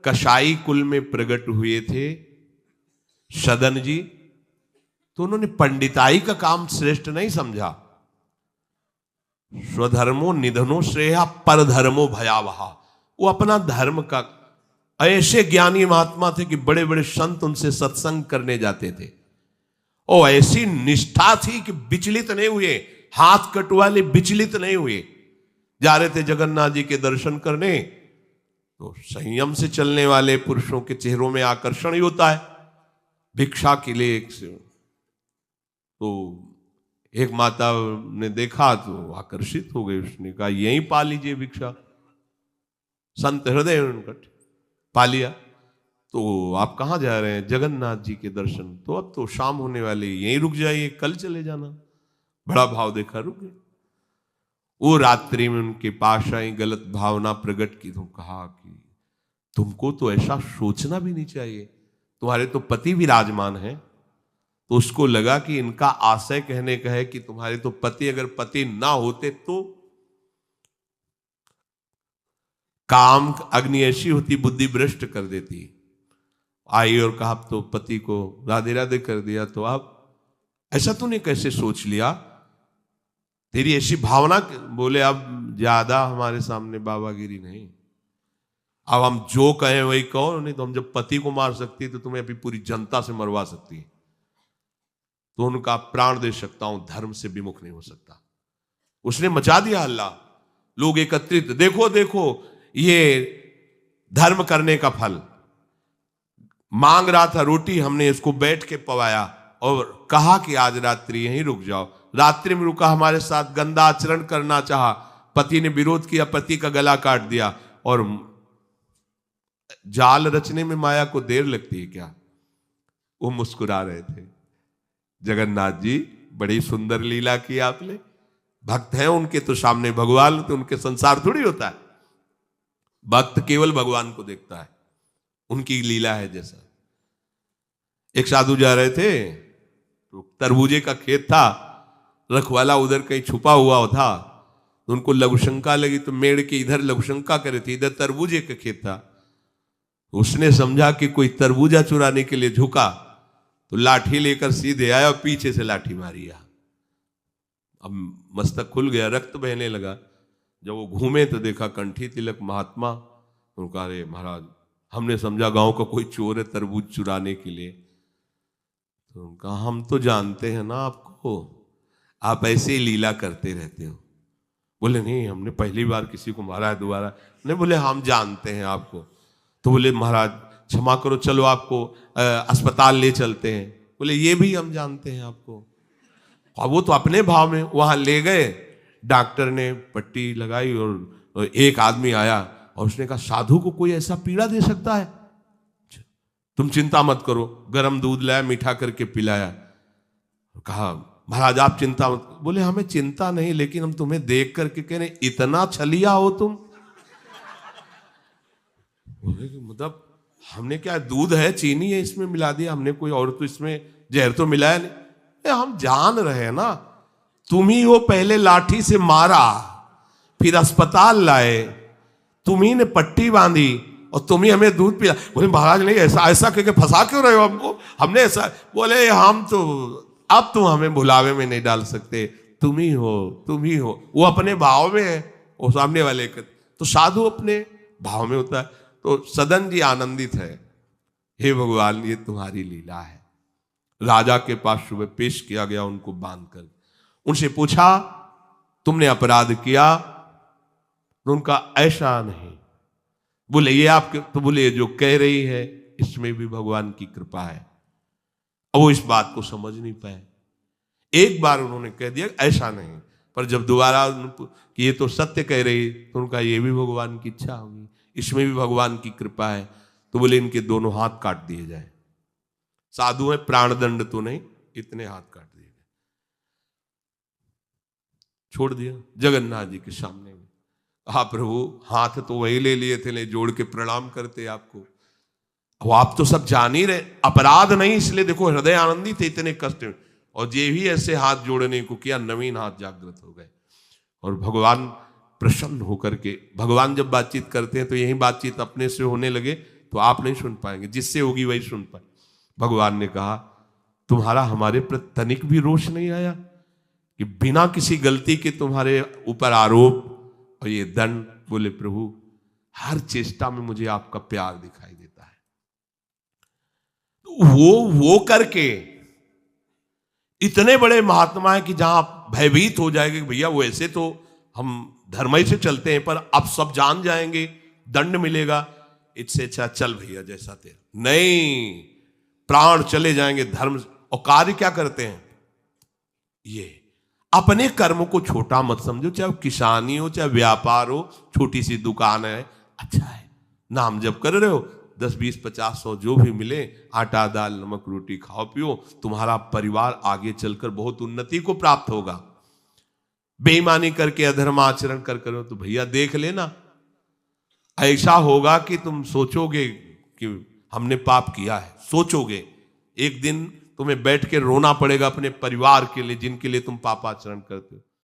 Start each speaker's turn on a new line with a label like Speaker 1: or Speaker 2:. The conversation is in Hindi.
Speaker 1: कसाई कुल में प्रकट हुए थे सदन जी, तो उन्होंने पंडिताई का काम श्रेष्ठ नहीं समझा। स्वधर्मो निधनो श्रेया परधर्मो भयावहा। वो अपना धर्म का, ऐसे ज्ञानी महात्मा थे कि बड़े बड़े संत उनसे सत्संग करने जाते थे, और ऐसी निष्ठा थी कि विचलित नहीं हुए, हाथ कटवाले विचलित नहीं हुए। जा रहे थे जगन्नाथ जी के दर्शन करने, तो संयम से चलने वाले पुरुषों के चेहरों में आकर्षण ही होता है। भिक्षा के लिए एक माता ने देखा तो आकर्षित हो गई, उसने कहा यहीं पा लीजिए भिक्षा। संत हृदय उनका पा लिया। तो आप कहाँ जा रहे हैं? जगन्नाथ जी के दर्शन। तो अब तो शाम होने वाली, यहीं रुक जाइए, कल चले जाना। बड़ा भाव देखा, रुक गए। वो रात्रि में उनके पास आई, गलत भावना प्रकट की, तो कहा कि तुमको तो ऐसा सोचना भी नहीं चाहिए, तुम्हारे तो पति विराजमान है। तो उसको लगा कि इनका आशय कहने का है कि तुम्हारे तो पति, अगर पति ना होते तो काम अग्नि ऐसी होती, बुद्धि भ्रष्ट कर देती। आई और कहा अब तो पति को राधे राधे कर दिया, तो अब ऐसा तूने कैसे सोच लिया, तेरी ऐसी भावना। बोले अब ज्यादा हमारे सामने बाबागिरी नहीं, अब हम जो कहें वही कहो, नहीं तो हम जब पति को मार सकती है तो तुम्हें अभी पूरी जनता से मरवा सकती है, तो उनका प्राण दे सकता हूं, धर्म से विमुख नहीं हो सकता। उसने मचा दिया हल्ला, लोग एकत्रित, देखो देखो ये धर्म करने का फल। मांग रहा था रोटी, हमने इसको बैठ के पवाया और कहा कि आज रात्रि यहीं रुक जाओ। रात्रि में रुका, हमारे साथ गंदा आचरण करना चाहा, पति ने विरोध किया, पति का गला काट दिया। और जाल रचने में माया को देर लगती है क्या? वो मुस्कुरा रहे थे। जगन्नाथ जी बड़ी सुंदर लीला की आपने, भक्त हैं उनके तो सामने भगवान, तो उनके संसार थोड़ी होता है। भक्त केवल भगवान को देखता है, उनकी लीला है जैसा। एक साधु जा रहे थे, तो तरबूजे का खेत था, रखवाला उधर कहीं छुपा हुआ था, तो उनको लघुशंका लगी, तो मेड़ के इधर लघुशंका करे थे, इधर तरबूजे का खेत था। उसने समझा कि कोई तरबूजा चुराने के लिए झुका, तो लाठी लेकर सीधे आया और पीछे से लाठी मारी। अब मस्तक खुल गया, रक्त बहने लगा। जब वो घूमे तो देखा कंठी तिलक महात्मा। उनका अरे महाराज, हमने समझा गांव का कोई चोर है तरबूज चुराने के लिए। तो उनका हम तो जानते हैं ना आपको, आप ऐसे ही लीला करते रहते हो। बोले नहीं, हमने पहली बार किसी को मारा है, दोबारा नहीं। बोले हम जानते हैं आपको। तो बोले महाराज क्षमा करो, चलो आपको अस्पताल ले चलते हैं। बोले ये भी हम जानते हैं आपको। और वो तो अपने भाव में वहां ले गए, डॉक्टर ने पट्टी लगाई और एक आदमी आया और उसने कहा साधु को कोई ऐसा पीड़ा दे सकता है? तुम चिंता मत करो। गर्म दूध लाया, मीठा करके पिलाया। कहा महाराज आप चिंता मत। बोले हमें चिंता नहीं, लेकिन हम तुम्हें देख करके कह रहे इतना छलिया हो तुम। मतलब हमने क्या, दूध है, चीनी है, इसमें मिला दिया हमने, कोई और तो इसमें जहर तो मिलाया नहीं। हम जान रहे हैं ना, तुम ही वो पहले लाठी से मारा, फिर अस्पताल लाए, तुम ही ने पट्टी बांधी और तुम ही हमें दूध पिला। बोले महाराज नहीं, ऐसा ऐसा करके फंसा क्यों रहे हो हमको? हमने ऐसा। बोले हम तो अब तुम हमें भुलावे में नहीं डाल सकते, तुम ही हो, तुम ही हो। वो अपने भाव में है, वो सामने वाले का। तो साधु अपने भाव में होता है। तो सदन जी आनंदित है, हे भगवान ये तुम्हारी लीला है। राजा के पास सुबह पेश किया गया उनको बांधकर। उनसे पूछा तुमने अपराध किया? तो उनका ऐसा नहीं। बोले ये आपके, तो बोले जो कह रही है इसमें भी भगवान की कृपा है। अब वो इस बात को समझ नहीं पाए। एक बार उन्होंने कह दिया ऐसा नहीं, पर जब दोबारा कि ये तो सत्य कह रही, तो उनका ये भी भगवान की इच्छा होगी, इसमें भी भगवान की कृपा है। तो बोले इनके दोनों हाथ काट दिए जाए। साधु है, प्राण दंड तो नहीं, इतने हाथ काट दिए गए, छोड़ दिया जगन्नाथ जी के सामने। हाँ प्रभु, हाथ तो वही ले लिए थे, ले जोड़ के प्रणाम करते आपको। अब आप तो सब जान ही रहे, अपराध नहीं, इसलिए देखो हृदय आनंदी थे, इतने कष्ट। और ये भी ऐसे हाथ जोड़ने को किया, नवीन हाथ जागृत हो गए। और भगवान प्रसन्न होकर के, भगवान जब बातचीत करते हैं तो यही बातचीत अपने से होने लगे तो आप नहीं सुन पाएंगे, जिससे होगी वही सुन पाए। भगवान ने कहा तुम्हारा हमारे प्रति तनिक भी रोष नहीं आया कि बिना किसी गलती के तुम्हारे ऊपर आरोप और ये दंड। बोले प्रभु हर चेष्टा में मुझे आपका प्यार दिखाई देता है। तो वो करके इतने बड़े महात्मा है कि जहां भयभीत हो जाएंगे भैया वो ऐसे तो हम धर्म से चलते हैं, पर अब सब जान जाएंगे, दंड मिलेगा, इससे अच्छा चल भैया जैसा तेरा। नहीं, प्राण चले जाएंगे धर्म। और कार्य क्या करते हैं, ये अपने कर्म को छोटा मत समझो, चाहे किसानी हो चाहे व्यापार हो, छोटी सी दुकान है, अच्छा है, नाम जप कर रहे हो, 10 20 50 100 जो भी मिले, आटा दाल नमक रोटी खाओ पियो, तुम्हारा परिवार आगे चलकर बहुत उन्नति को प्राप्त होगा। बेईमानी करके अधर्म आचरण कर करो तो भैया देख लेना, ऐसा होगा कि तुम सोचोगे कि हमने पाप किया है। सोचोगे एक दिन तुम्हें बैठ के रोना पड़ेगा अपने परिवार के लिए जिनके लिए तुम पापाचरण करते हो।